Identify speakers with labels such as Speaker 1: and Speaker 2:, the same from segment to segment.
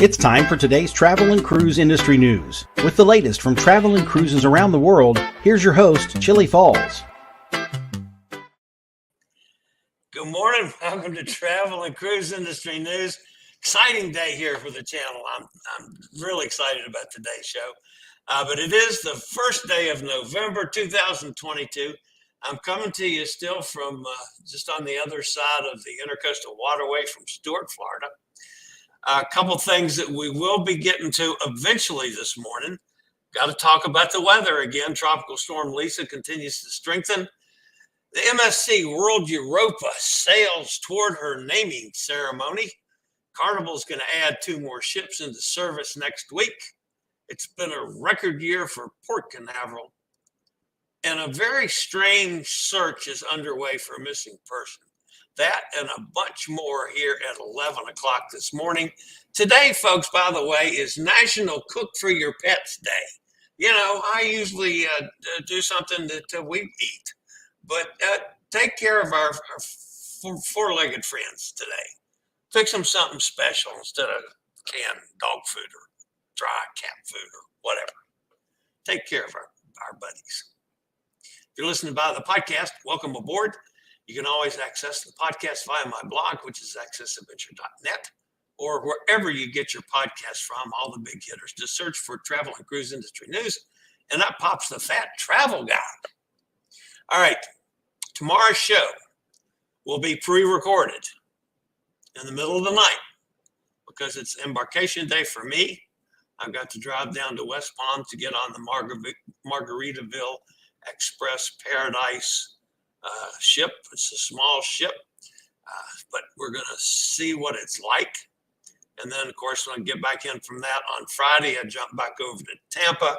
Speaker 1: It's time for today's travel and cruise industry news. With the latest from travel and cruises around the world, here's your host, Chillie Falls.
Speaker 2: Good morning. Welcome to Travel and Cruise Industry News. Exciting day here for the channel. I'm really excited about today's show. But it is the first day of November 2022. I'm coming to you still from just on the other side of the Intercoastal Waterway from Stuart, Florida. A couple things that we will be getting to eventually this morning. Got to talk about the weather again. Tropical Storm Lisa continues to strengthen. The MSC World Europa sails toward her naming ceremony. Carnival is going to add 2 more ships into service next week. It's been a record year for Port Canaveral. And a very strange search is underway for a missing person. That and a bunch more here at 11 o'clock this morning. Today, folks, by the way, is National Cook for Your Pets Day. You know, I usually do something that we eat, but take care of our four-legged friends today. Fix them something special instead of canned dog food or dry cat food or whatever. Take care of our buddies. If you're listening by the podcast, welcome aboard. You can always access the podcast via my blog, which is accessadventure.net, or wherever you get your podcast from, all the big hitters. Just search for Travel and Cruise Industry News, and that pops the fat travel guide. All right, tomorrow's show will be pre-recorded in the middle of the night because it's embarkation day for me. I've got to drive down to West Palm to get on the Margaritaville Express Paradise ship. It's a small ship, but we're going to see what it's like. And then, of course, when I get back in from that on Friday, I jump back over to Tampa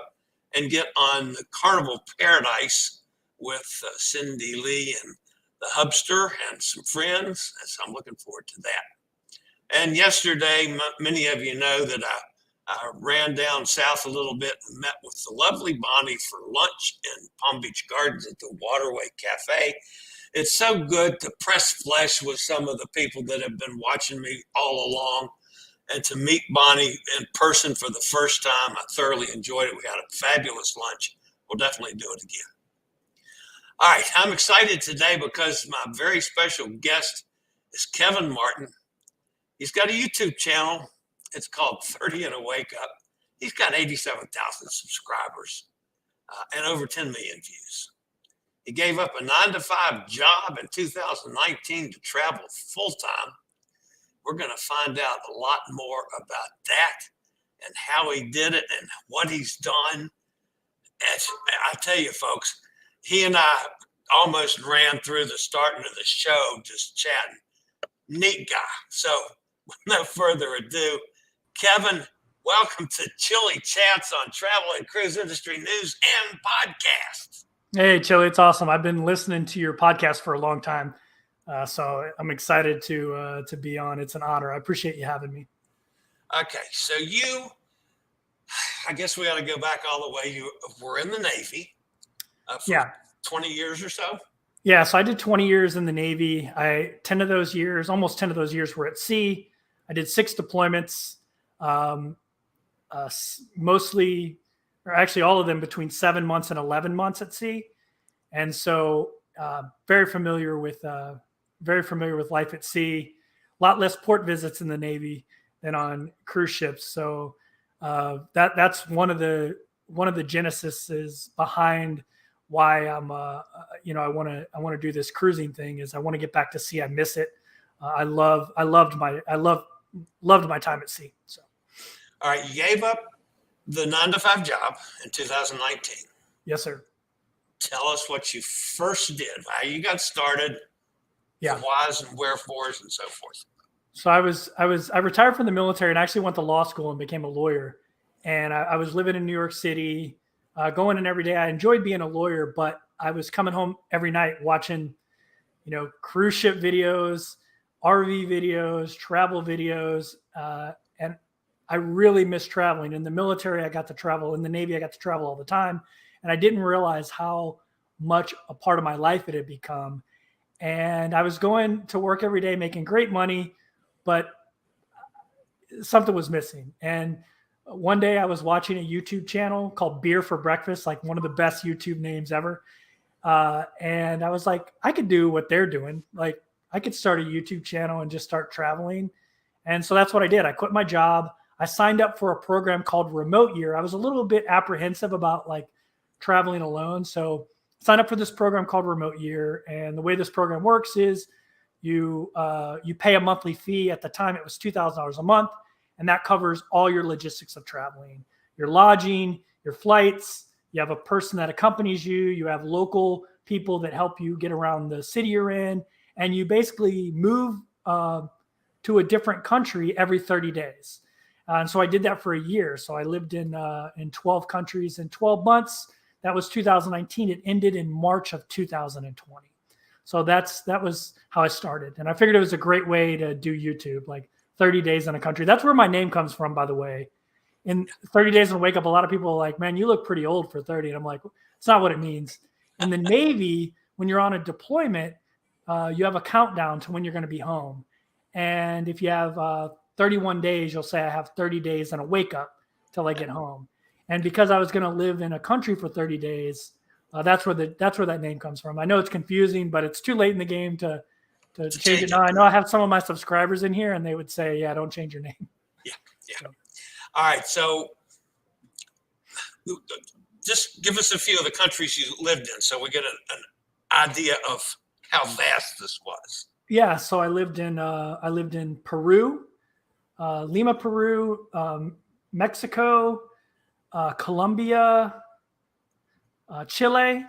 Speaker 2: and get on the Carnival Paradise with Cindy Lee and the Hubster and some friends. So I'm looking forward to that. And yesterday, many of you know that I ran down south a little bit and met with the lovely Bonnie for lunch in Palm Beach Gardens at the Waterway Cafe. It's so good to press flesh with some of the people that have been watching me all along and to meet Bonnie in person for the first time. I thoroughly enjoyed it. We had a fabulous lunch. We'll definitely do it again. All right, I'm excited today because my very special guest is Kevin Martin. He's got a YouTube channel. It's called 30 and a Wakeup. He's got 87,000 subscribers and over 10 million views. He gave up a 9-to-5 job in 2019 to travel full-time. We're going to find out a lot more about that and how he did it and what he's done. And I tell you, folks, he and I almost ran through the starting of the show just chatting. Neat guy. So with no further ado, Kevin, welcome to Chillie Chats on Travel and Cruise Industry News and Podcasts.
Speaker 3: Hey, Chillie, it's awesome. I've been listening to your podcast for a long time, so I'm excited to be on. It's an honor. I appreciate you having me.
Speaker 2: Okay, so I guess we ought to go back all the way. You were in the Navy for 20 years or so?
Speaker 3: Yeah, so I did 20 years in the Navy. Almost 10 of those years were at sea. I did 6 deployments. Mostly, or actually all of them between 7 months and 11 months at sea. And so very familiar with life at sea. A lot less port visits in the Navy than on cruise ships. So that's one of the genesis behind why I'm I want to do this cruising thing. Is I want to get back to sea. I miss it. I loved my time at sea. So.
Speaker 2: All right, you gave up the 9-to-5 job in 2019.
Speaker 3: Yes, sir.
Speaker 2: Tell us what you first did, how you got started, the whys and wherefores, and so forth.
Speaker 3: So I retired from the military and actually went to law school and became a lawyer. And I was living in New York City, going in every day. I enjoyed being a lawyer, but I was coming home every night watching, cruise ship videos, RV videos, travel videos, and I really miss traveling. In the military, I got to travel. In the Navy, I got to travel all the time. And I didn't realize how much a part of my life it had become. And I was going to work every day, making great money, but something was missing. And one day I was watching a YouTube channel called Beer for Breakfast, like one of the best YouTube names ever. And I was like, I could do what they're doing. Like I could start a YouTube channel and just start traveling. And so that's what I did. I quit my job. I signed up for a program called Remote Year. I was a little bit apprehensive about like traveling alone. So signed up for this program called Remote Year. And the way this program works is you pay a monthly fee. At the time, it was $2,000 a month. And that covers all your logistics of traveling, your lodging, your flights. You have a person that accompanies you. You have local people that help you get around the city you're in. And you basically move to a different country every 30 days. And so I did that for a year. So I lived in 12 countries in 12 months. That was 2019. It ended in March of 2020. So that was how I started. And I figured it was a great way to do YouTube, like 30 days in a country. That's where my name comes from, by the way. In 30 days in Wake Up, a lot of people are like, man, you look pretty old for 30. And I'm like, it's not what it means. In the Navy, when you're on a deployment, you have a countdown to when you're going to be home. And if you have 31 days, you'll say I have 30 days and a wake up till I get home. And because I was going to live in a country for 30 days, that's where that name comes from. I know it's confusing, but it's too late in the game to change it now. I know I have some of my subscribers in here, and they would say, "Yeah, don't change your name."
Speaker 2: Yeah.
Speaker 3: So.
Speaker 2: All right. So, just give us a few of the countries you lived in, so we get an idea of how vast this was.
Speaker 3: Yeah. So I lived in Peru, Lima, Peru, Mexico, Colombia, Chile,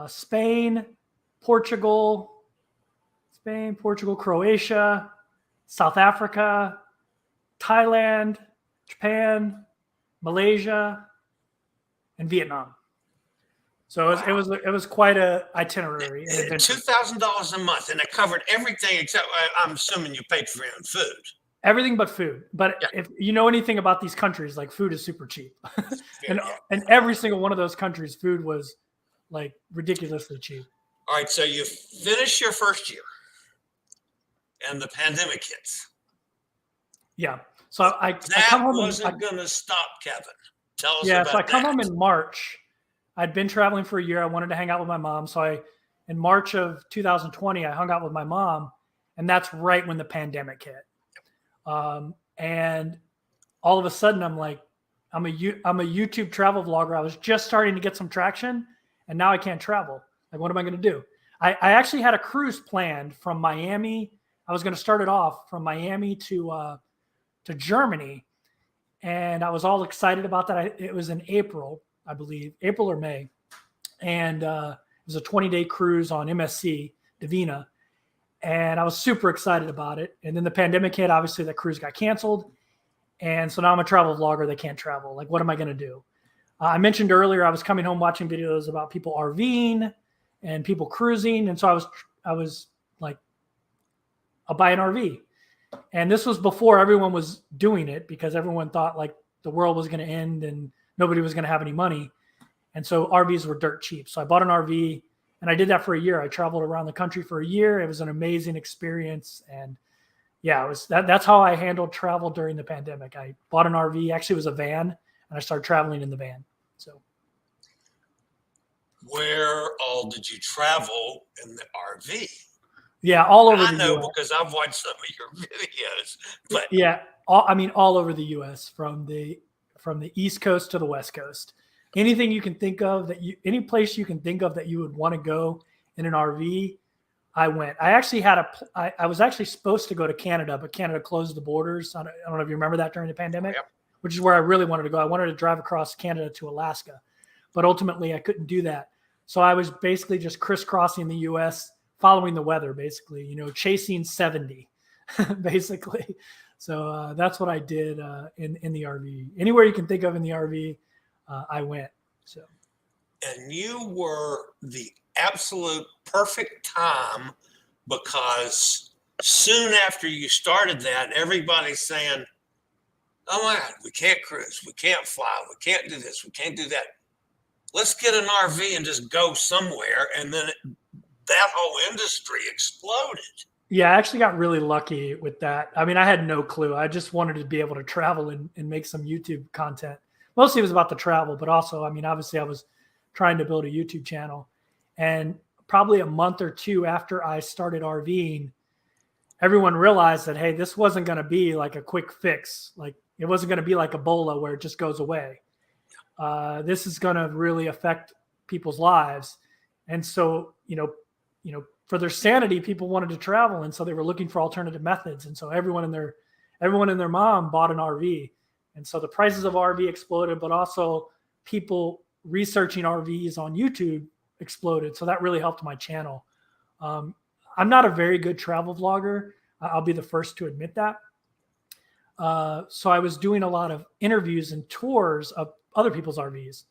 Speaker 3: Spain, Portugal, Croatia, South Africa, Thailand, Japan, Malaysia, and Vietnam. So it was quite a itinerary.
Speaker 2: $2,000 a month, and it covered everything except I'm assuming you paid for your own food.
Speaker 3: Everything but food. But if you know anything about these countries, like food is super cheap. and every single one of those countries, food was like ridiculously cheap.
Speaker 2: All right, so you finish your first year, and the pandemic hits.
Speaker 3: Yeah, so I
Speaker 2: come home. That wasn't going to stop, Kevin. Tell us about that.
Speaker 3: Yeah, so I come home in March. I'd been traveling for a year. I wanted to hang out with my mom. So in March of 2020, I hung out with my mom, and that's right when the pandemic hit. And all of a sudden, I'm like, I'm a YouTube travel vlogger. I was just starting to get some traction, and now I can't travel. Like, what am I going to do? I actually had a cruise planned from Miami. I was going to start it off from Miami to Germany, and I was all excited about that. It was in April, I believe, April or May, and it was a 20-day cruise on MSC Divina, and I was super excited about it. And then the pandemic hit. Obviously, that cruise got canceled, and so now I'm a travel vlogger that can't travel. Like, what am I going to do? I mentioned earlier I was coming home watching videos about people RVing and people cruising, and so I was like, I'll buy an RV. And this was before everyone was doing it, because everyone thought like the world was going to end and nobody was going to have any money. And so RVs were dirt cheap. So I bought an RV, and I did that for a year. I traveled around the country for a year. It was an amazing experience. And yeah, that's how I handled travel during the pandemic. I bought an RV. Actually, it was a van, and I started traveling in the van. So
Speaker 2: where all did you travel in the RV?
Speaker 3: Yeah, all over the US.
Speaker 2: I know because I've watched some of your videos. But
Speaker 3: yeah, all over the US, from the East Coast to the West Coast. Anything you can think of any place you can think of that you would want to go in an RV, I went. I actually I was actually supposed to go to Canada, but Canada closed the borders. I don't know if you remember that during the pandemic, which is where I really wanted to go. I wanted to drive across Canada to Alaska, but ultimately I couldn't do that. So I was basically just crisscrossing the US, following the weather, basically, chasing 70, basically. So that's what I did in the RV. Anywhere you can think of in the RV, I went. So.
Speaker 2: And you were the absolute perfect time, because soon after you started that, everybody's saying, oh my God, we can't cruise, we can't fly, we can't do this, we can't do that. Let's get an RV and just go somewhere. And then that whole industry exploded.
Speaker 3: Yeah, I actually got really lucky with that. I mean, I had no clue. I just wanted to be able to travel and make some YouTube content. Mostly it was about the travel, but also, I mean, obviously I was trying to build a YouTube channel. And probably a month or two after I started RVing, everyone realized that, hey, this wasn't going to be like a quick fix. Like it wasn't going to be like Ebola where it just goes away. This is going to really affect people's lives. And so, for their sanity, people wanted to travel, and so they were looking for alternative methods. And so everyone and their mom bought an RV, and so the prices of RV exploded, but also people researching RVs on YouTube exploded. So that really helped my channel. I'm not a very good travel vlogger. I'll be the first to admit that. So I was doing a lot of interviews and tours of other people's RVs,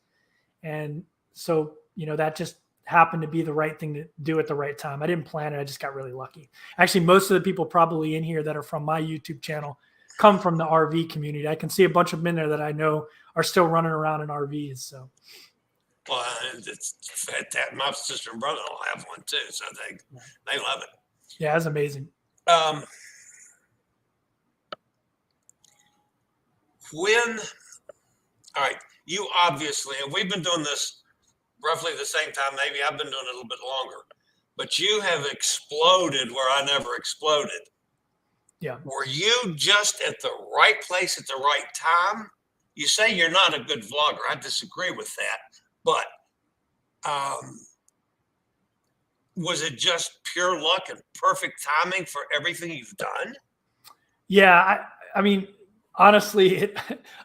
Speaker 3: and so that just happened to be the right thing to do at the right time. I didn't plan it. I just got really lucky. Actually, most of the people probably in here that are from my YouTube channel come from the RV community. I can see a bunch of men there that I know are still running around in RVs. So,
Speaker 2: well, it's that my sister and brother-in-law have one too, so they love it.
Speaker 3: Yeah, that's amazing.
Speaker 2: All right, you obviously, and we've been doing this roughly the same time. Maybe I've been doing it a little bit longer, but you have exploded where I never exploded.
Speaker 3: Yeah.
Speaker 2: Were you just at the right place at the right time? You say you're not a good vlogger. I disagree with that, but was it just pure luck and perfect timing for everything you've done?
Speaker 3: Yeah. I mean, honestly,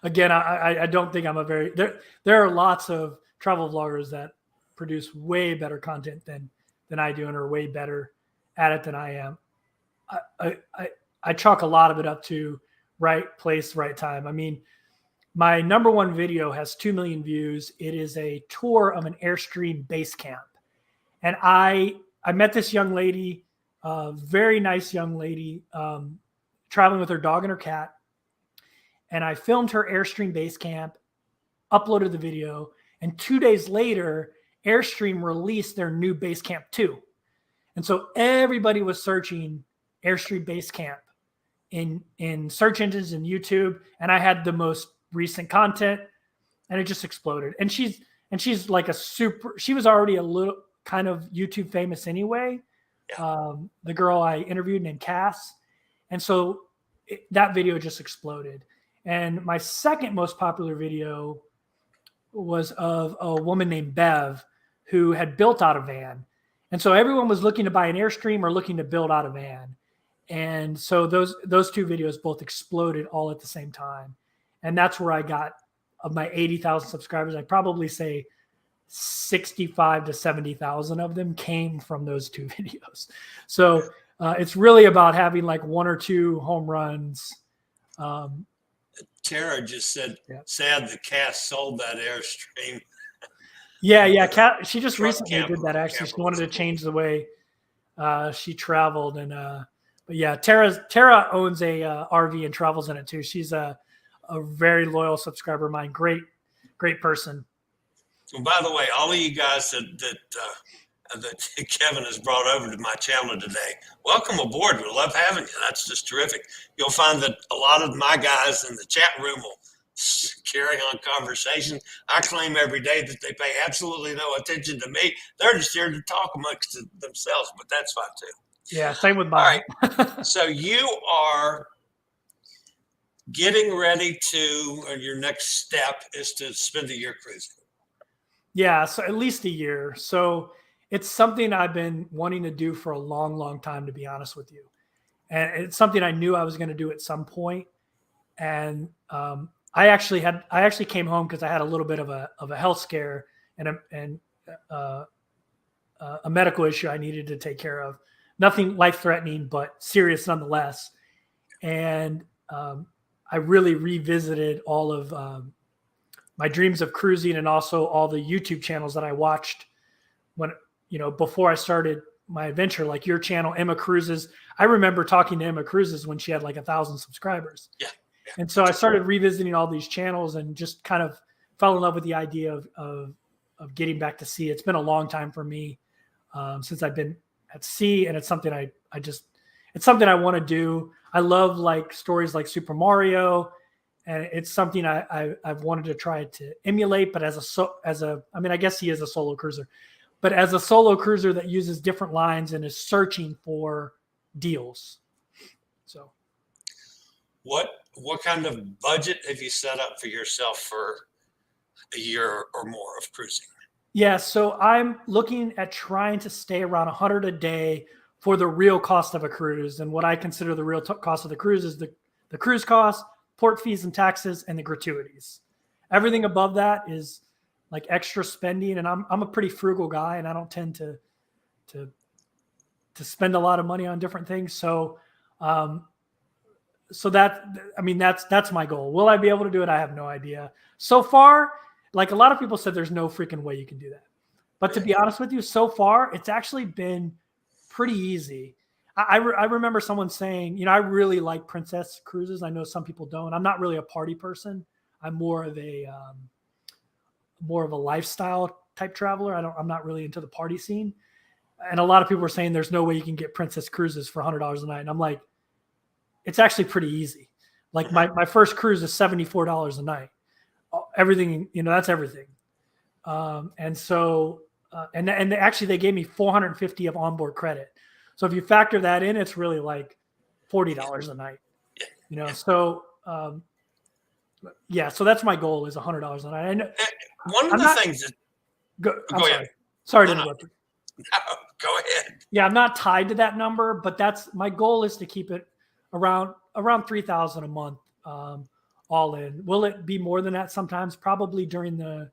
Speaker 3: again, I don't think I'm a very, there are lots of travel vloggers that produce way better content than I do and are way better at it than I am. I chalk a lot of it up to right place, right time. I mean, my number one video has 2 million views. It is a tour of an Airstream base camp. And I met this young lady, very nice young lady, traveling with her dog and her cat. And I filmed her Airstream base camp, uploaded the video, and 2 days later, Airstream released their new Base Camp 2. And so everybody was searching Airstream Base Camp in search engines and YouTube. And I had the most recent content, and it just exploded. And she's like she was already a little kind of YouTube famous anyway. Yeah. The girl I interviewed named Cass. And so that video just exploded. And my second most popular video was of a woman named Bev who had built out a van. And so everyone was looking to buy an Airstream or looking to build out a van. And so those two videos both exploded all at the same time. And that's where I got, of my 80,000 subscribers, I'd probably say 65 to 70,000 of them came from those two videos. So it's really about having like one or two home runs.
Speaker 2: Tara just said, sad the Cass sold that Airstream.
Speaker 3: Yeah. She just recently did that, actually. She wanted to change the way she traveled. And but yeah, Tara owns a RV and travels in it too. She's a very loyal subscriber of mine. Great person.
Speaker 2: Well, by the way, all of you guys that Kevin has brought over to my channel today, welcome aboard. We love having you. That's just terrific. You'll find that a lot of my guys in the chat room will carry on conversation. I claim every day that they pay absolutely no attention to me. They're just here to talk amongst themselves, but that's fine too.
Speaker 3: Yeah, same with mine.
Speaker 2: All right. So you are getting ready to, or your next step is to spend a year cruising.
Speaker 3: Yeah, so at least a year. So it's something I've been wanting to do for a long, long time, to be honest with you. And it's something I knew I was going to do at some point. And I actually came home because I had a little bit of a health scare and a medical issue I needed to take care of. Nothing life-threatening, but serious nonetheless. And I really revisited all of my dreams of cruising, and also all the YouTube channels that I watched when, before I started my adventure, like your channel, Emma Cruises. I remember talking to Emma Cruises when she had like 1,000 subscribers.
Speaker 2: Yeah.
Speaker 3: And so I started revisiting all these channels and just kind of fell in love with the idea of getting back to sea. It's been a long time for me since I've been at sea, and it's something it's something I want to do. I love like stories like Super Mario, and it's something I've wanted to try to emulate. But I mean, I guess he is a solo cruiser, but as a solo cruiser that uses different lines and is searching for deals. So,
Speaker 2: what kind of budget have you set up for yourself for a year or more of cruising?
Speaker 3: yeah, so I'm looking at trying to stay around 100 a day for the real cost of a cruise. And what I consider the real cost of the cruise is the cruise cost, port fees and taxes, and the gratuities. Everything above that is like extra spending. And I'm a pretty frugal guy, and I don't tend to spend a lot of money on different things. So, that's my goal. Will I be able to do it? I have no idea. So far, like a lot of people said, there's no freaking way you can do that. But to be honest with you, so far, it's actually been pretty easy. I remember someone saying, I really like princess cruises. I know some people don't. I'm not really a party person. I'm more of a lifestyle type traveler. I'm not really into the party scene. And a lot of people were saying there's no way you can get princess cruises for $100 a night. And I'm like, it's actually pretty easy. Like my first cruise is $74 a night. Everything, that's everything. And so, and actually they gave me 450 of onboard credit. So if you factor that in, it's really like $40 a night, So, so that's my goal is $100 a night. I know,
Speaker 2: one of the things that
Speaker 3: go
Speaker 2: ahead.
Speaker 3: Sorry to interrupt you.
Speaker 2: No, go ahead.
Speaker 3: Yeah, I'm not tied to that number, but that's my goal is to keep it around 3,000 a month, all in. Will it be more than that sometimes? Probably during the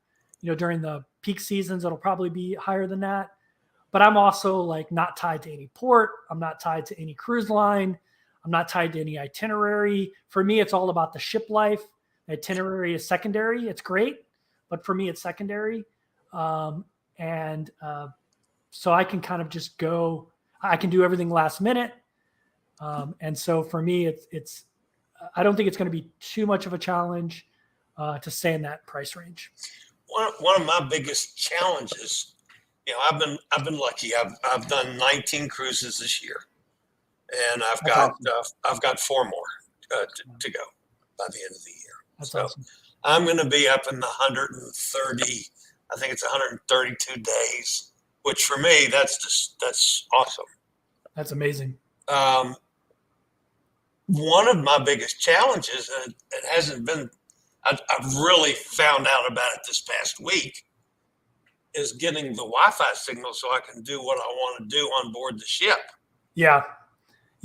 Speaker 3: peak seasons, it'll probably be higher than that. But I'm also like not tied to any port. I'm not tied to any cruise line. I'm not tied to any itinerary. For me, it's all about the ship life. The itinerary is secondary. It's great, but for me, it's secondary. So I can kind of just go. I can do everything last minute. And so for me, it's. I don't think it's going to be too much of a challenge to stay in that price range.
Speaker 2: One of my biggest challenges, I've been lucky. I've done 19 cruises this year, and I've got 4 more to go by the end of the year.
Speaker 3: That's
Speaker 2: so
Speaker 3: awesome.
Speaker 2: I'm going to be up in the 130. I think it's 132 days, which for me that's awesome.
Speaker 3: That's amazing.
Speaker 2: One of my biggest challenges, and it hasn't been. I've really found out about it this past week, is getting the Wi-Fi signal so I can do what I want to do on board the ship.
Speaker 3: Yeah,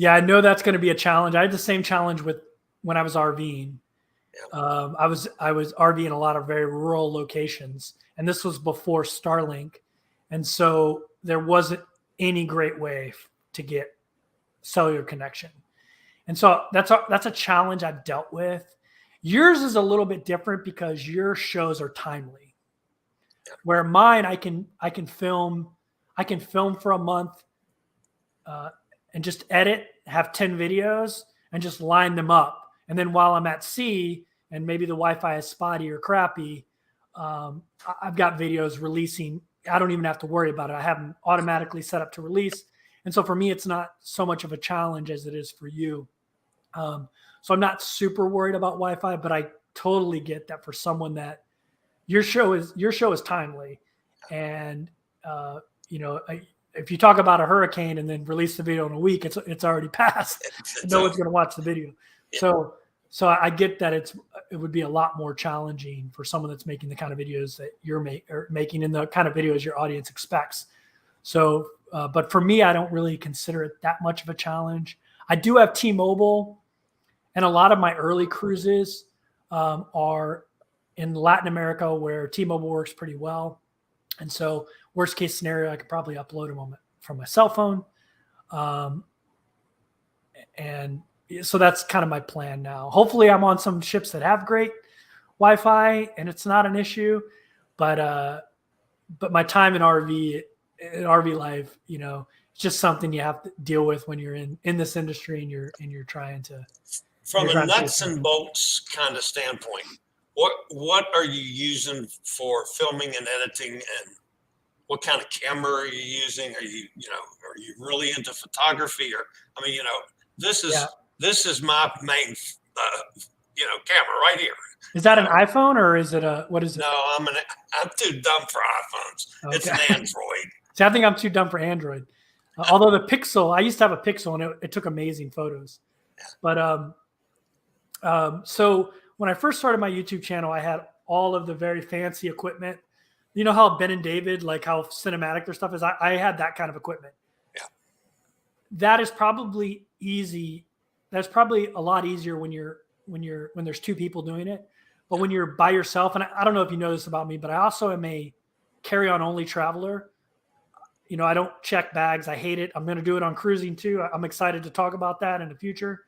Speaker 3: I know that's going to be a challenge. I had the same challenge when I was RVing. Yeah. I was RVing a lot of very rural locations, and this was before Starlink, and so there wasn't any great way to get cellular connection, and so that's a challenge I've dealt with. Yours is a little bit different because your shows are timely, where mine I can film for a month and just edit, have 10 videos and just line them up. And then while I'm at sea and maybe the Wi-Fi is spotty or crappy, I've got videos releasing. I don't even have to worry about it. I have them automatically set up to release. And so for me, it's not so much of a challenge as it is for you. So I'm not super worried about Wi-Fi, but I totally get that for someone that your show is timely. And, if you talk about a hurricane and then release the video in a week, it's already passed. No one's going to watch the video. Yeah. So I get that it would be a lot more challenging for someone that's making the kind of videos that you're making and the kind of videos your audience expects. So, but for me, I don't really consider it that much of a challenge. I do have T-Mobile, and a lot of my early cruises are in Latin America where T-Mobile works pretty well. And so worst case scenario, I could probably upload them from my cell phone. And so that's kind of my plan now. Hopefully I'm on some ships that have great Wi-Fi and it's not an issue, but my time in RV life, it's just something you have to deal with when you're in this industry and you're trying to.
Speaker 2: From a nuts and bolts kind of standpoint, what are you using for filming and editing, and what kind of camera are you using? Are you are you really into photography? Or, I mean, this is,
Speaker 3: Yeah.
Speaker 2: this is my main, camera right here.
Speaker 3: Is that an iPhone or is it what is it?
Speaker 2: No, I'm too dumb for iPhones.
Speaker 3: Okay.
Speaker 2: It's an Android.
Speaker 3: See, I think I'm too dumb for Android. Although the Pixel, I used to have a Pixel and it took amazing photos. But so when I first started my YouTube channel, I had all of the very fancy equipment. You know how Ben and David, like how cinematic their stuff is? I had that kind of equipment.
Speaker 2: Yeah.
Speaker 3: That is probably easy. That's probably a lot easier when there's two people doing it. But when you're by yourself, and I don't know if you know this about me, but I also am a carry-on only traveler. I don't check bags. I hate it. I'm going to do it on cruising too. I'm excited to talk about that in the future,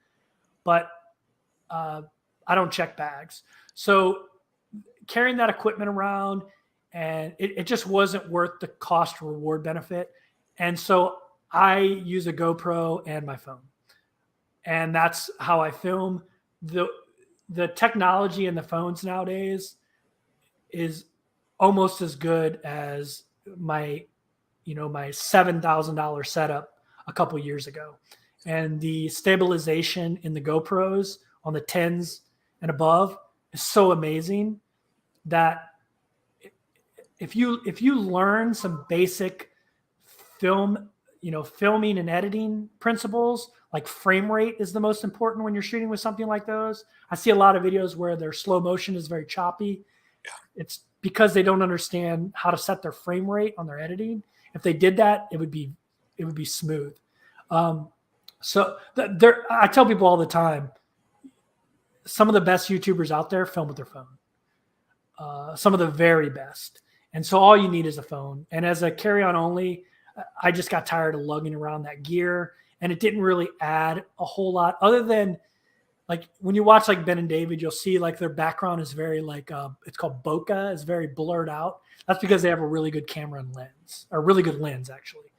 Speaker 3: but I don't check bags. So carrying that equipment around, and it just wasn't worth the cost reward benefit. And so I use a GoPro and my phone, and that's how I film. The technology in the phones nowadays is almost as good as my $7,000 setup a couple years ago. And the stabilization in the GoPros on the 10s and above is so amazing that if you learn some basic filming and editing principles, like frame rate is the most important when you're shooting with something like those. I see a lot of videos where their slow motion is very choppy.
Speaker 2: Yeah.
Speaker 3: It's because they don't understand how to set their frame rate on their editing. If they did that, it would be smooth. I tell people all the time, some of the best YouTubers out there film with their phone. Some of the very best. And so all you need is a phone. And as a carry-on only, I just got tired of lugging around that gear, and it didn't really add a whole lot other than, like, when you watch like Ben and David, you'll see like their background is very like it's called bokeh, is very blurred out. That's because they have a really good camera and lens, or really good lens actually.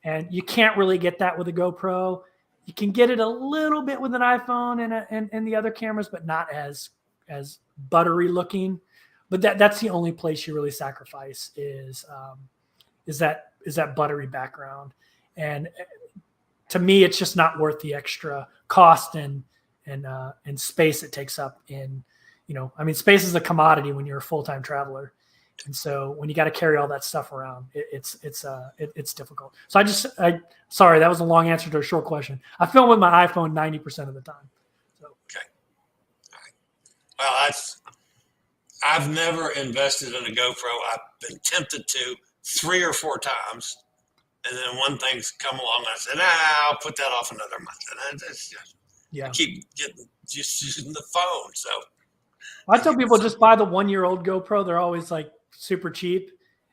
Speaker 3: And you can't really get that with a GoPro. You can get it a little bit with an iPhone and the other cameras, but not as buttery looking. But that's the only place you really sacrifice is that buttery background. And to me, it's just not worth the extra cost and space it takes up in, space is a commodity when you're a full-time traveler. And so when you got to carry all that stuff around, it's difficult. So sorry, that was a long answer to a short question. I film with my iPhone 90% of the time. So.
Speaker 2: Okay. All right. Well, I've never invested in a GoPro. I've been tempted to 3 or 4 times. And then one thing's come along, and I said, I'll put that off another month. And I keep getting just using the phone. So
Speaker 3: I tell people just buy the 1-year-old GoPro. They're always like super cheap,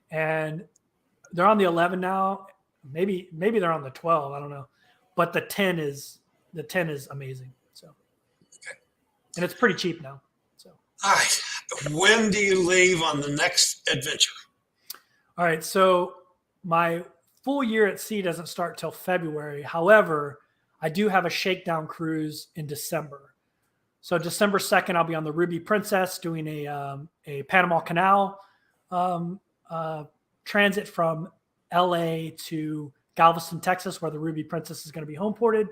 Speaker 3: and they're on the 11 now. Maybe they're on the 12. I don't know, but the 10 is amazing. So,
Speaker 2: okay,
Speaker 3: and it's pretty cheap now. So,
Speaker 2: all right, when do you leave on the next adventure?
Speaker 3: All right, so my full year at sea doesn't start till February. However, I do have a shakedown cruise in December. So December 2nd, I'll be on the Ruby Princess doing a Panama Canal transit from LA to Galveston, Texas, where the Ruby Princess is going to be home ported.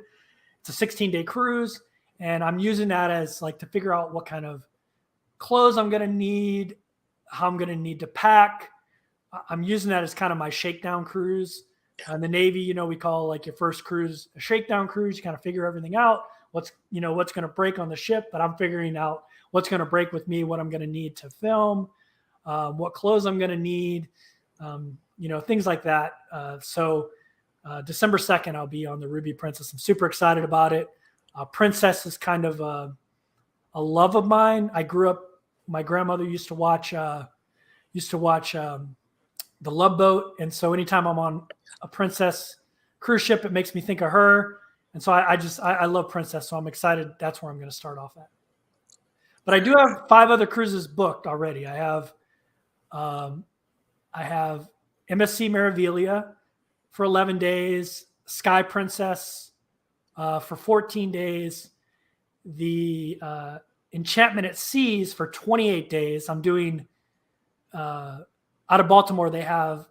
Speaker 3: It's a 16-day cruise, and I'm using that as like to figure out what kind of clothes I'm going to need, how I'm going to need to pack. I'm using that as kind of my shakedown cruise. In the Navy, we call like your first cruise a shakedown cruise. You kind of figure everything out. What's going to break on the ship, but I'm figuring out what's going to break with me, what I'm going to need to film, what clothes I'm going to need, things like that. So December 2nd, I'll be on the Ruby Princess. I'm super excited about it. Princess is kind of a love of mine. I grew up, my grandmother used to watch The Love Boat. And so anytime I'm on a Princess cruise ship, it makes me think of her. And so I love Princess. So I'm excited. That's where I'm going to start off at. But I do have 5 other cruises booked already. I have MSC Meraviglia for 11 days, Sky Princess for 14 days, the Enchantment at Seas for 28 days. I'm doing out of Baltimore. They have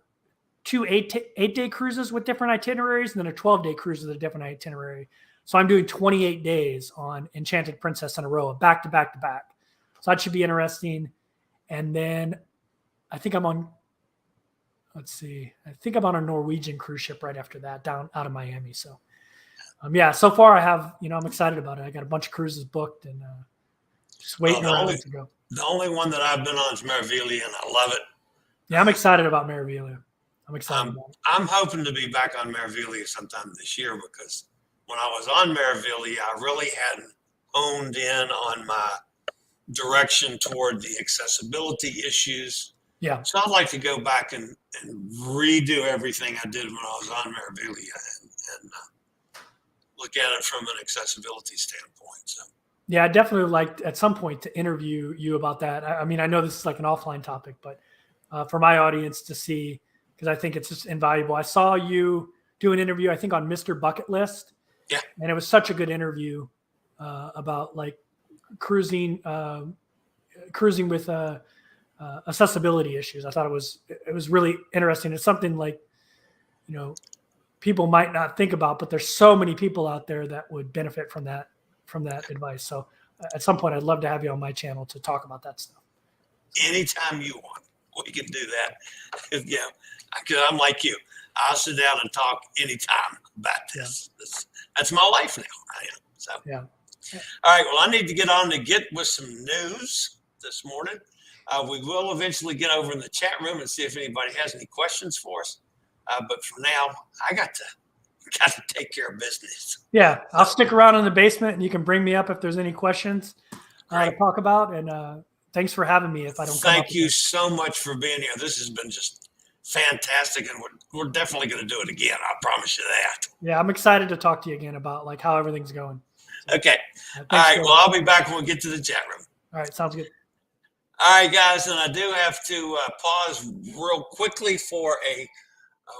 Speaker 3: two 8-day cruises with different itineraries, and then a 12-day cruise with a different itinerary. So I'm doing 28 days on Enchanted Princess and Aroa, back to back to back. So that should be interesting. And then I think I'm on, let's see, I think I'm on a Norwegian cruise ship right after that, down out of Miami. So yeah, so far I have, I'm excited about it. I got a bunch of cruises booked and just waiting around to go.
Speaker 2: The only one that I've been on is Meraviglia, and I love it.
Speaker 3: Yeah, I'm excited about Meraviglia. I'm excited about it.
Speaker 2: I'm hoping to be back on Meraviglia sometime this year, because when I was on Meraviglia, I really hadn't honed in on my direction toward the accessibility issues.
Speaker 3: Yeah.
Speaker 2: So I'd like to go back and redo everything I did when I was on Meraviglia and look at it from an accessibility standpoint. So.
Speaker 3: Yeah, I definitely would like at some point to interview you about that. I mean, I know this is like an offline topic, but for my audience to see, because I think it's just invaluable. I saw you do an interview, I think, on Mr. Bucket List.
Speaker 2: Yeah. And
Speaker 3: it was such a good interview about like cruising with accessibility issues. I thought it was really interesting. It's something like, people might not think about, but there's so many people out there that would benefit from that advice. So at some point, I'd love to have you on my channel to talk about that stuff.
Speaker 2: Anytime you want, we can do that. Yeah, I'm like you. I'll sit down and talk anytime about this.
Speaker 3: Yeah.
Speaker 2: That's my life now. I am. So.
Speaker 3: Yeah.
Speaker 2: All right. Well, I need to get on to get with some news this morning. We will eventually get over in the chat room and see if anybody has any questions for us. But for now, I got to take care of business.
Speaker 3: Yeah, I'll stick around in the basement, and you can bring me up if there's any questions to talk about. And thanks for having me. If I don't,
Speaker 2: thank you so much for being here. This has been just fantastic, and we're definitely going to do it again. I promise you that.
Speaker 3: Yeah, I'm excited to talk to you again about like how everything's going. So,
Speaker 2: okay. All right. Well, I'll be back when we get to the chat room.
Speaker 3: All right. Sounds good.
Speaker 2: All right, guys, and I do have to pause real quickly for a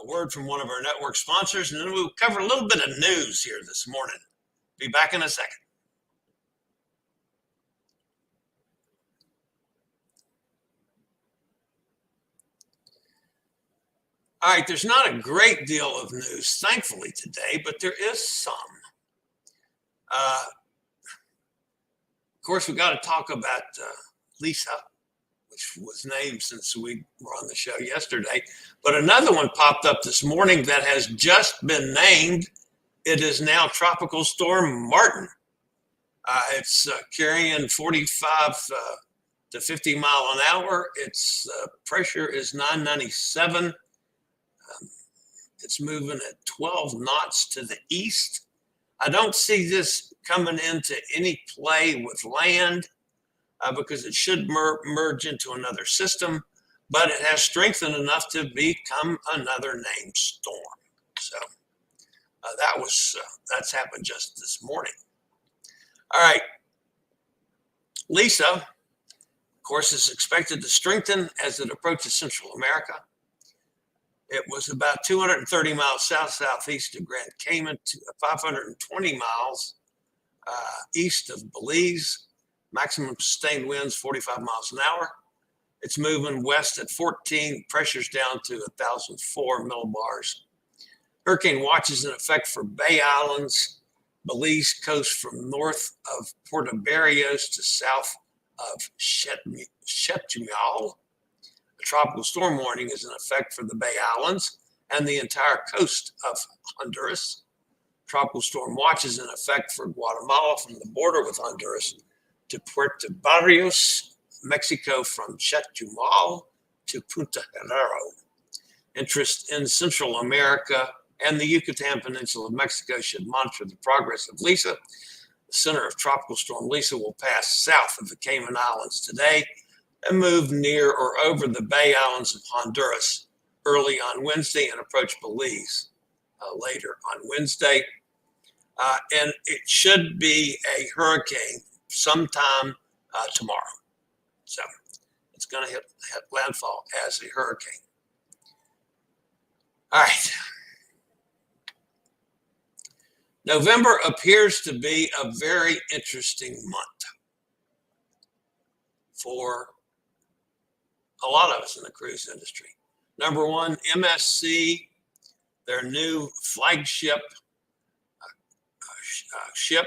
Speaker 2: word from one of our network sponsors, and then we'll cover a little bit of news here this morning. Be back in a second. All right, there's not a great deal of news, thankfully, today, but there is some. Of course, we got to talk about Lisa, which was named since we were on the show yesterday. But another one popped up this morning that has just been named. It is now Tropical Storm Martin. It's carrying 45 to 50 mile an hour. Its pressure is 997. It's moving at 12 knots to the east. I don't see this coming into any play with land because it should merge into another system, but it has strengthened enough to become another named storm. So that's happened just this morning. All right. Lisa, of course, is expected to strengthen as it approaches Central America. It was about 230 miles southeast of Grand Cayman, to 520 miles east of Belize. Maximum sustained winds 45 miles an hour. It's moving west at 14. Pressure's down to 1,004 millibars. Hurricane watch is in effect for Bay Islands, Belize coast from north of Puerto Barrios to south of Chetumal. A tropical storm warning is in effect for the Bay Islands and the entire coast of Honduras. Tropical storm watch is in effect for Guatemala from the border with Honduras to Puerto Barrios, Mexico from Chetumal to Punta Canaveral. Interest in Central America and the Yucatan Peninsula of Mexico should monitor the progress of Lisa. The center of Tropical Storm Lisa will pass south of the Cayman Islands today and move near or over the Bay Islands of Honduras early on Wednesday and approach Belize later on Wednesday. And it should be a hurricane sometime tomorrow. So it's going to hit landfall as a hurricane. All right. November appears to be a very interesting month for a lot of us in the cruise industry. Number one, MSC, their new flagship ship,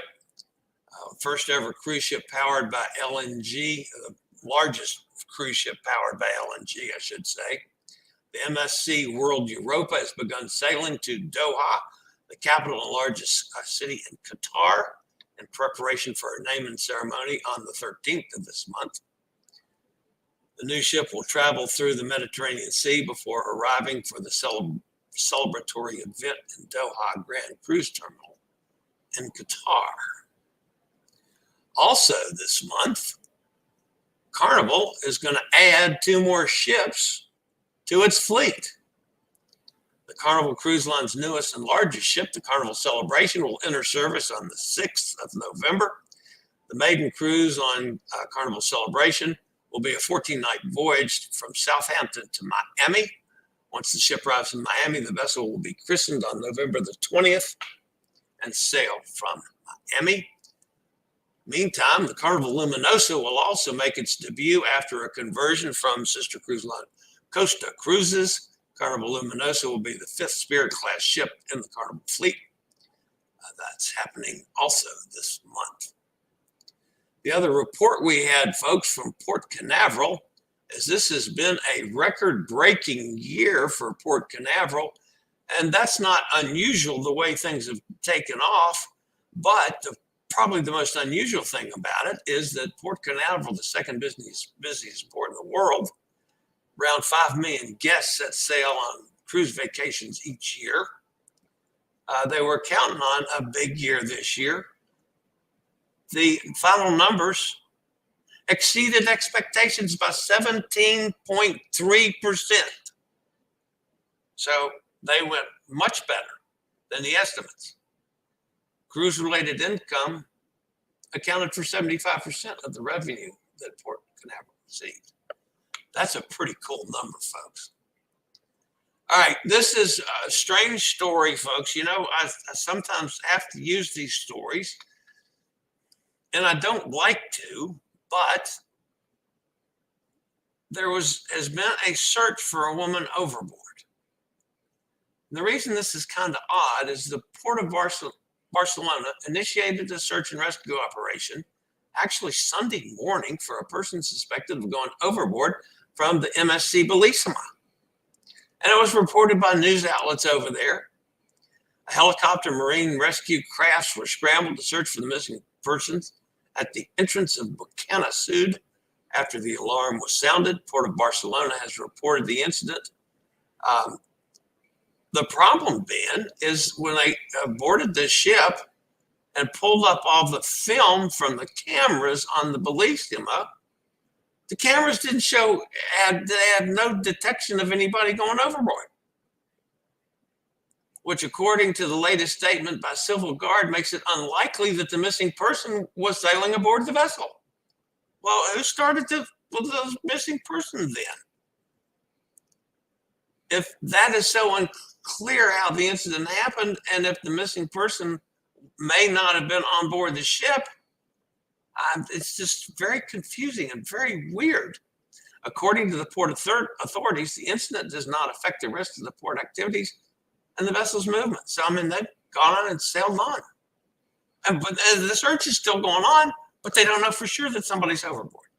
Speaker 2: first ever cruise ship powered by LNG, the largest cruise ship powered by LNG, I should say. The MSC World Europa has begun sailing to Doha, the capital and largest city in Qatar, in preparation for a naming ceremony on the 13th of this month. The new ship will travel through the Mediterranean Sea before arriving for the celebratory event in Doha Grand Cruise Terminal in Qatar. Also this month, Carnival is going to add 2 more ships to its fleet. The Carnival Cruise Line's newest and largest ship, the Carnival Celebration, will enter service on the 6th of November. The maiden cruise on Carnival Celebration will be a 14-night voyage from Southampton to Miami. Once the ship arrives in Miami, the vessel will be christened on November the 20th and sail from Miami. Meantime, the Carnival Luminosa will also make its debut after a conversion from sister cruise line Costa Cruises. Carnival Luminosa will be the 5th Spirit class ship in the Carnival fleet. That's happening also this month. The other report we had, folks, from Port Canaveral is this has been a record-breaking year for Port Canaveral, and that's not unusual the way things have taken off, but probably the most unusual thing about it is that Port Canaveral, the second busiest port in the world, around 5 million guests set sail on cruise vacations each year. They were counting on a big year this year. The final numbers exceeded expectations by 17.3%. So they went much better than the estimates. Cruise-related income accounted for 75% of the revenue that Port Canaveral received. That's a pretty cool number, folks. All right, this is a strange story, folks. You know, I sometimes have to use these stories, and I don't like to, but there has been a search for a woman overboard. The reason this is kind of odd is the Port of Barcelona initiated a search and rescue operation actually Sunday morning for a person suspected of going overboard from the MSC Bellissima. And it was reported by news outlets over there. A helicopter marine rescue crafts were scrambled to search for the missing persons at the entrance of Bucana Sud after the alarm was sounded. Port of Barcelona has reported the incident. The problem, Ben, is when they boarded the ship and pulled up all the film from the cameras on the Bellissima, the cameras didn't show, they had no detection of anybody going overboard, which according to the latest statement by Civil Guard makes it unlikely that the missing person was sailing aboard the vessel. Well, who started the missing person then? If that is so unclear how the incident happened, and if the missing person may not have been on board the ship, it's just very confusing and very weird. According to the port authorities, the incident does not affect the rest of the port activities and the vessel's movement. So, I mean, they've gone on and sailed on. But the search is still going on, but they don't know for sure that somebody's overboard.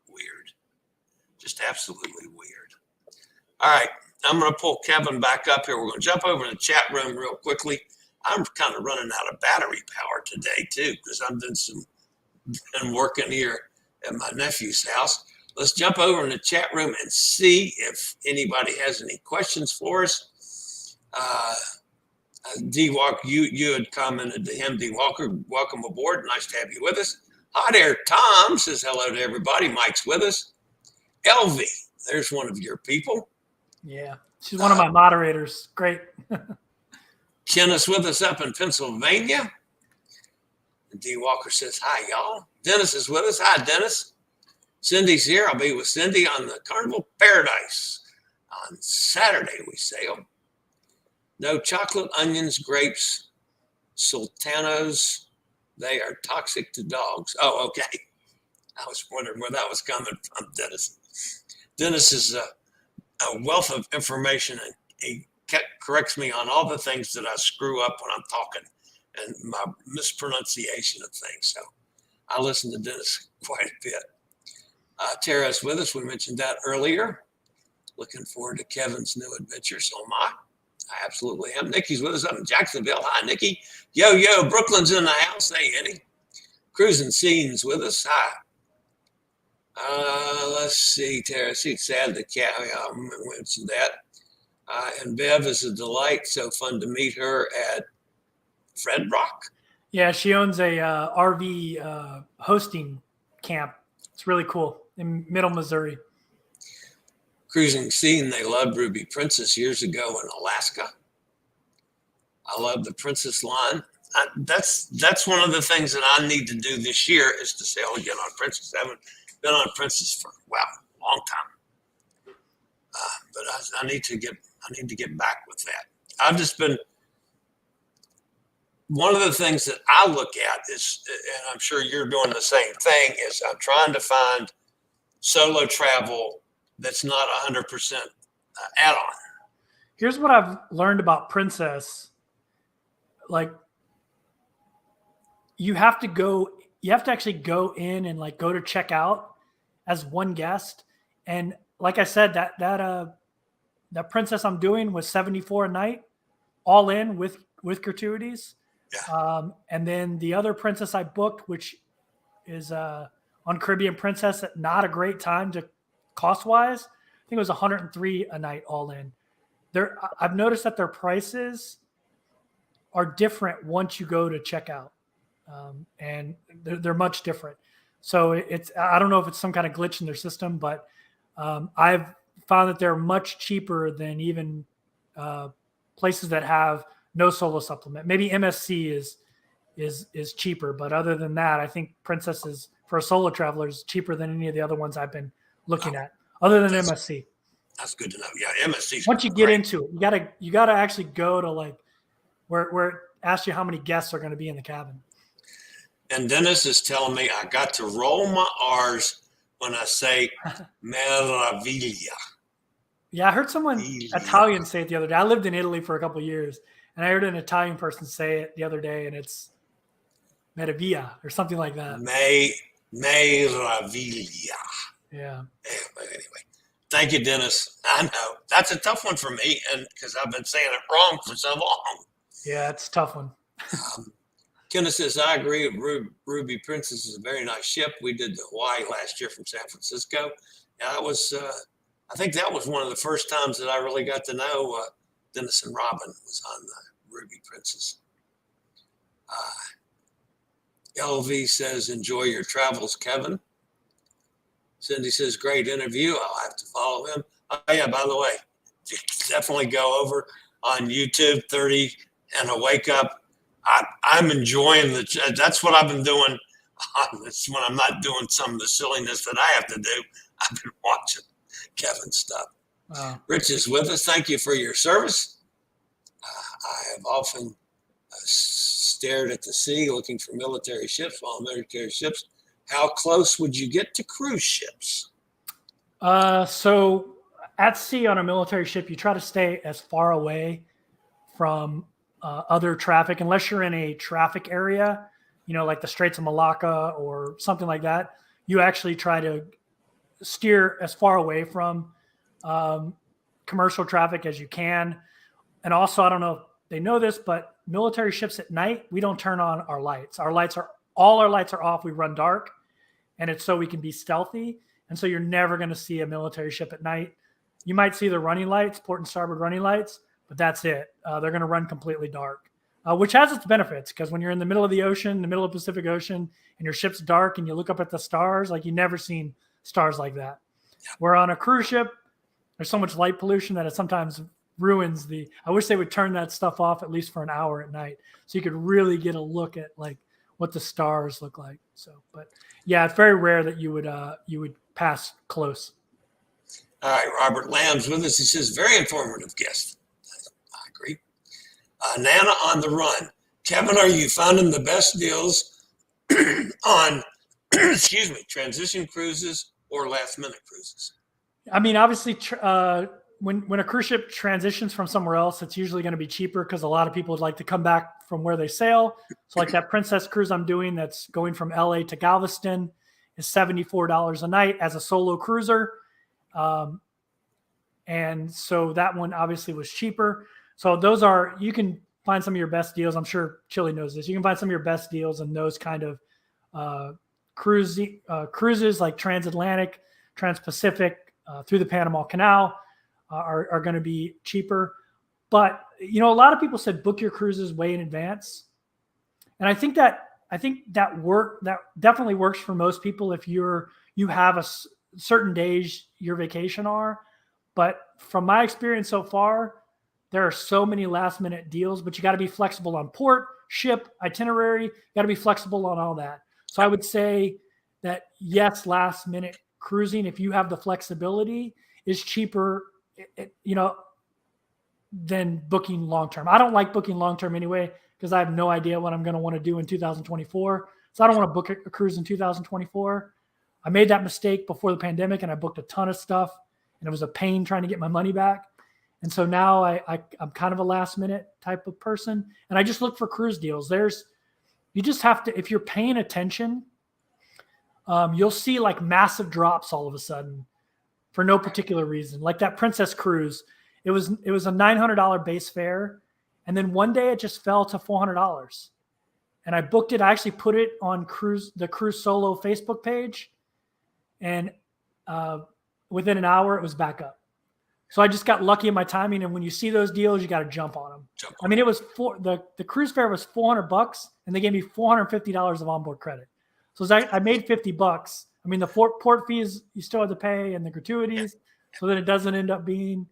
Speaker 2: Weird. Just absolutely weird. All right, I'm going to pull Kevin back up here. We're going to jump over to the chat room real quickly. I'm kind of running out of battery power today, too, because I've been working here at my nephew's house. Let's jump over in the chat room and see if anybody has any questions for us. D Walker, you had commented to him. D Walker, welcome aboard. Nice to have you with us. Hi there. Tom says hello to everybody. Mike's with us. Elvie, there's one of your people.
Speaker 3: Yeah, she's one of my moderators. Great.
Speaker 2: Ken is with us up in Pennsylvania. D Walker says, hi, y'all. Dennis is with us. Hi, Dennis. Cindy's here. I'll be with Cindy on the Carnival Paradise. On Saturday, we sail. No chocolate, onions, grapes, sultanos. They are toxic to dogs. Oh, okay. I was wondering where that was coming from, Dennis. Dennis is a wealth of information, and he corrects me on all the things that I screw up when I'm talking and my mispronunciation of things. So I listen to Dennis quite a bit. Tara's with us. We mentioned that earlier. Looking forward to Kevin's new adventure. So am I. I absolutely am. Nikki's with us up in Jacksonville. Hi, Nikki. Yo, Brooklyn's in the house. Hey, Eddie. Cruising Scenes with us. Hi. Let's see, Tara. She's sad the cat. I mentioned that. And Bev is a delight. So fun to meet her at Fred Rock.
Speaker 3: Yeah, she owns a RV hosting camp. It's really cool in Middle Missouri.
Speaker 2: Cruising Scene, they loved Ruby Princess years ago in Alaska. I love the Princess line. That's one of the things that I need to do this year is to sail again on Princess. I haven't been on Princess for a long time, but I need to get back with that. I've just been. One of the things that I look at is, and I'm sure you're doing the same thing, is I'm trying to find solo travel that's not 100% add-on.
Speaker 3: Here's what I've learned about Princess. Like, you have to actually go in and like go to check out as one guest. And like I said, that Princess I'm doing was $74 a night, all in with gratuities.
Speaker 2: Yeah.
Speaker 3: And then the other Princess I booked, which is on Caribbean Princess, at not a great time to cost wise. I think it was $103 a night all in. I've noticed that their prices are different once you go to checkout, and they're much different. So I don't know if it's some kind of glitch in their system, but I've found that they're much cheaper than even places that have no solo supplement. Maybe MSC is cheaper, but other than that, I think Princess is, for a solo traveler, is cheaper than any of the other ones I've been looking at, other than MSC.
Speaker 2: That's good to know. Yeah, MSC.
Speaker 3: Once you get into it, you gotta actually go to like where it asks you how many guests are going to be in the cabin.
Speaker 2: And Dennis is telling me I got to roll my R's when I say meraviglia.
Speaker 3: Yeah, I heard someone Italian say it the other day. I lived in Italy for a couple of years, and I heard an Italian person say it the other day, and it's meraviglia or something like that.
Speaker 2: Meraviglia.
Speaker 3: Yeah.
Speaker 2: Anyway, thank you, Dennis. I know that's a tough one for me, and because I've been saying it wrong for so long.
Speaker 3: Yeah, it's a tough one.
Speaker 2: Kenneth says, I agree. Ruby Princess is a very nice ship. We did the Hawaii last year from San Francisco. Yeah, that was, I think that was one of the first times that I really got to know Dennis and Robin was on the Ruby Princess. LV says, enjoy your travels, Kevin. Cindy says, great interview. I'll have to follow him. Oh, yeah, by the way, definitely go over on YouTube 30 and a Wakeup. I'm enjoying that's what I've been doing on this when I'm not doing some of the silliness that I have to do. I've been watching Kevin's stuff.
Speaker 3: Wow.
Speaker 2: Rich is with us. Thank you for your service. I have often stared at the sea looking for military ships, while military ships. How close would you get to cruise ships?
Speaker 3: So at sea on a military ship, you try to stay as far away from other traffic, unless you're in a traffic area, like the Straits of Malacca or something like that. You actually try to steer as far away from commercial traffic as you can. And also, I don't know if they know this, but military ships at night, we don't turn on our lights. All our lights are off. We run dark, and it's so we can be stealthy. And so you're never going to see a military ship at night. You might see the running lights, port and starboard running lights, but that's it. They're going to run completely dark, which has its benefits, because when you're in the middle of the ocean, the middle of the Pacific Ocean, and your ship's dark and you look up at the stars, like you've never seen stars like that. Where on a cruise ship, there's so much light pollution that it sometimes ruins I wish they would turn that stuff off at least for an hour at night, so you could really get a look at like what the stars look like. So, but yeah, it's very rare that you would pass close.
Speaker 2: All right, Robert Lamb's with us. He says, very informative guest. I agree. Nana on the run. Kevin, are you finding the best deals on, transition cruises or last minute cruises?
Speaker 3: I mean, obviously, when a cruise ship transitions from somewhere else, it's usually going to be cheaper because a lot of people would like to come back from where they sail. So like that Princess cruise I'm doing that's going from LA to Galveston is $74 a night as a solo cruiser. And so that one obviously was cheaper. So those are, you can find some of your best deals. I'm sure Chillie knows this. You can find some of your best deals in those kind of cruises like transatlantic, transpacific, through the Panama Canal are going to be cheaper. But, a lot of people said book your cruises way in advance. And I think that definitely works for most people if you have certain days your vacation are. But from my experience so far, there are so many last minute deals, but you got to be flexible on port, ship, itinerary. You got to be flexible on all that. So I would say that yes, last minute cruising, if you have the flexibility, is cheaper, than booking long-term. I don't like booking long-term anyway, because I have no idea what I'm going to want to do in 2024. So I don't want to book a cruise in 2024. I made that mistake before the pandemic and I booked a ton of stuff and it was a pain trying to get my money back. And so now I'm kind of a last minute type of person. And I just look for cruise deals. You just have to, if you're paying attention, you'll see like massive drops all of a sudden for no particular reason. Like that Princess cruise, it was a $900 base fare. And then one day it just fell to $400. And I booked it. I actually put it on the Cruise Solo Facebook page. And within an hour, it was back up. So I just got lucky in my timing. And when you see those deals, you got to jump on them. I mean, it was the cruise fare was $400 and they gave me $450 of onboard credit. So I made $50. I mean, the port fees you still have to pay and the gratuities, so that it doesn't end up being,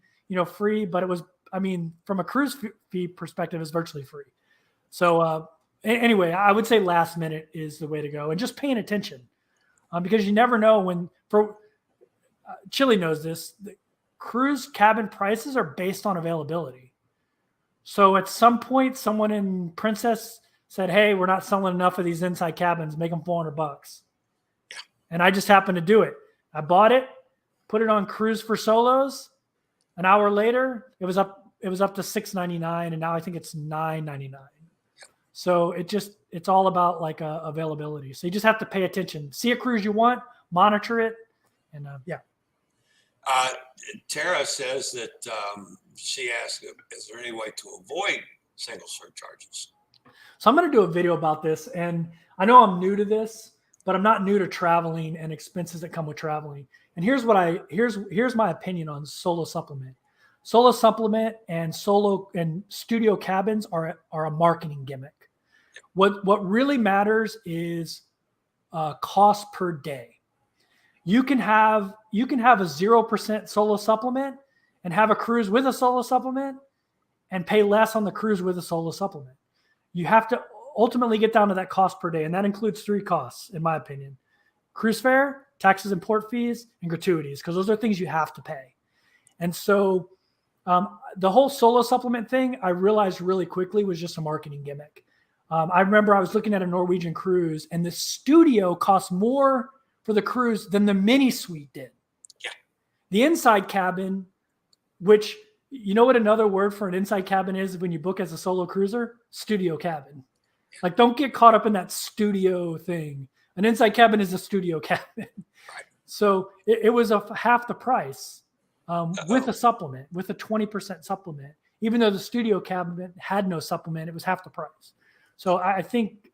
Speaker 3: free. But it was, I mean, from a cruise fee perspective, it's virtually free. So anyway, I would say last minute is the way to go, and just paying attention, because you never know when. Chillie knows this. The cruise cabin prices are based on availability. So at some point, someone in Princess said, "Hey, we're not selling enough of these inside cabins. Make them $400." And I just happened to do it. I bought it, put it on Cruise for Solos. An hour later, it was up to $6.99, and now I think it's $9.99. So it's all about like availability. So you just have to pay attention. See a cruise you want, monitor it, and
Speaker 2: Tara says that she asked, "Is there any way to avoid single surcharges?"
Speaker 3: So I'm going to do a video about this, and I know I'm new to this, but I'm not new to traveling and expenses that come with traveling. And here's my opinion on solo supplement. Solo supplement and solo and studio cabins are a marketing gimmick. What really matters is cost per day. You can have a 0% solo supplement and have a cruise with a solo supplement and pay less on the cruise with a solo supplement. You have to ultimately get down to that cost per day, and that includes 3 costs, in my opinion: cruise fare, taxes and port fees, and gratuities, because those are things you have to pay. And so the whole solo supplement thing, I realized really quickly, was just a marketing gimmick. I remember I was looking at a Norwegian cruise, and the studio cost more for the cruise than the mini suite did.
Speaker 2: Yeah.
Speaker 3: The inside cabin, which, you know what another word for an inside cabin is when you book as a solo cruiser? Studio cabin. Like, don't get caught up in that studio thing. An inside cabin is a studio cabin.
Speaker 2: Right.
Speaker 3: So it was half the price with a supplement, with a 20% supplement. Even though the studio cabin had no supplement, it was half the price. So I think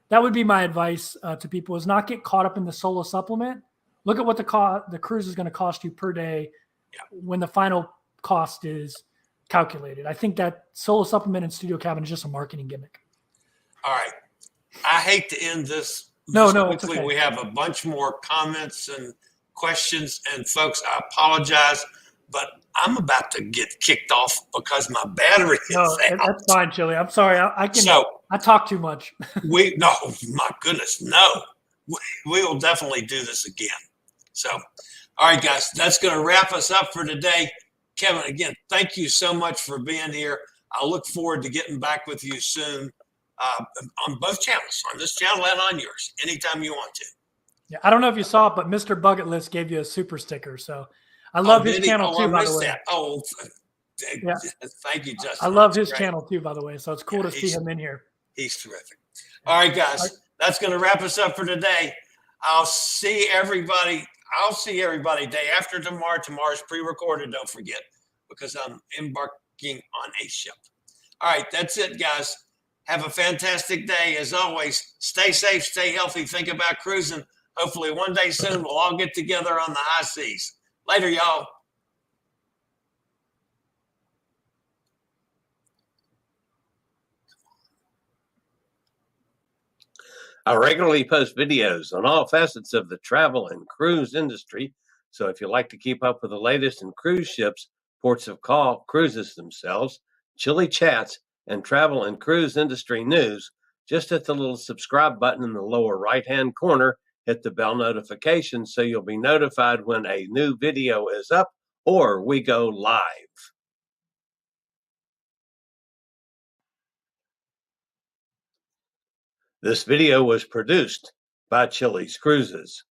Speaker 3: that would be my advice to people, is not get caught up in the solo supplement. Look at what the cruise is going to cost you per day when the final cost is calculated. I think that solo supplement and studio cabin is just a marketing gimmick.
Speaker 2: All right. I hate to end this.
Speaker 3: No,
Speaker 2: quickly.
Speaker 3: it's okay.
Speaker 2: We have a bunch more comments and questions, and folks, I apologize, but I'm about to get kicked off because my battery is out.
Speaker 3: That's fine, Chillie. I'm sorry. I talk too much.
Speaker 2: No, my goodness, no. We will definitely do this again. So, all right, guys, that's going to wrap us up for today. Kevin, again, thank you so much for being here. I look forward to getting back with you soon on both channels, on this channel and on yours, anytime you want to.
Speaker 3: Yeah, I don't know if you saw it, but Mr. Bucket List gave you a super sticker. So I love his
Speaker 2: did he?
Speaker 3: channel
Speaker 2: Oh,
Speaker 3: too,
Speaker 2: I
Speaker 3: by the
Speaker 2: missed
Speaker 3: way.
Speaker 2: that. Oh,
Speaker 3: Yeah,
Speaker 2: thank you,
Speaker 3: I
Speaker 2: Justin.
Speaker 3: love
Speaker 2: That's
Speaker 3: his
Speaker 2: great.
Speaker 3: channel too, by the way. So it's cool
Speaker 2: Yeah,
Speaker 3: to see him in here.
Speaker 2: he's terrific. All right, guys, that's going to wrap us up for today. I'll see everybody day after tomorrow. Tomorrow's pre-recorded, don't forget, because I'm embarking on a ship. All right, that's it, guys. Have a fantastic day. As always, stay safe, stay healthy. Think about cruising. Hopefully one day soon we'll all get together on the high seas. Later, y'all.
Speaker 4: I regularly post videos on all facets of the travel and cruise industry. So if you like to keep up with the latest in cruise ships, ports of call, cruises themselves, Chillie chats, and travel and cruise industry news, just hit the little subscribe button in the lower right-hand corner, hit the bell notification so you'll be notified when a new video is up or we go live. This video was produced by Chillie's Cruises.